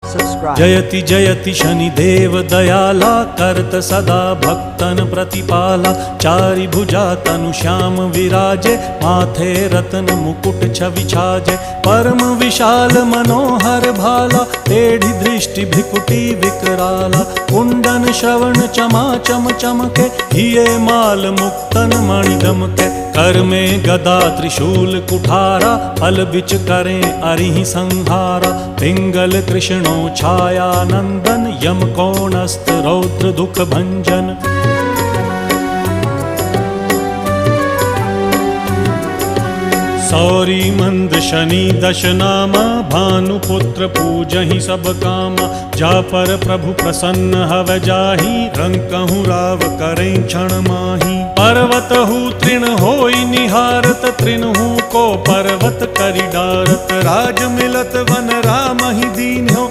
Subscribe. जयति जयति शनिदेव दयाला करत सदा भक्तन प्रतिपाला। चारि भुजा तनु श्याम विराजे माथे रत्न मुकुट छवि छाजे। परम विशाल मनोहर भाला टेढ़ी दृष्टि भ्रिकुटी विकराला। कुंडन श्रवण चमा चम चमके हिये माल मुक्तन मणि दमके। कर में गदा त्रिशूल कुठारा फल बिच करें अरिहि संहारा। पिंगल कृष्णो छाया नंदन यम कोणस्त रौद्र दुख भंजन। सौरी मंद शनि दश नामा भानुपुत्र पूजहि सब कामा। जा पर प्रभु प्रसन्न हव जाहि रंकहु राव करें क्षण माही। पर्वत हु तृण होई निहारत तृणहु को पर्वत करि डारत। राज मिलत वन राम ही दीन्हो।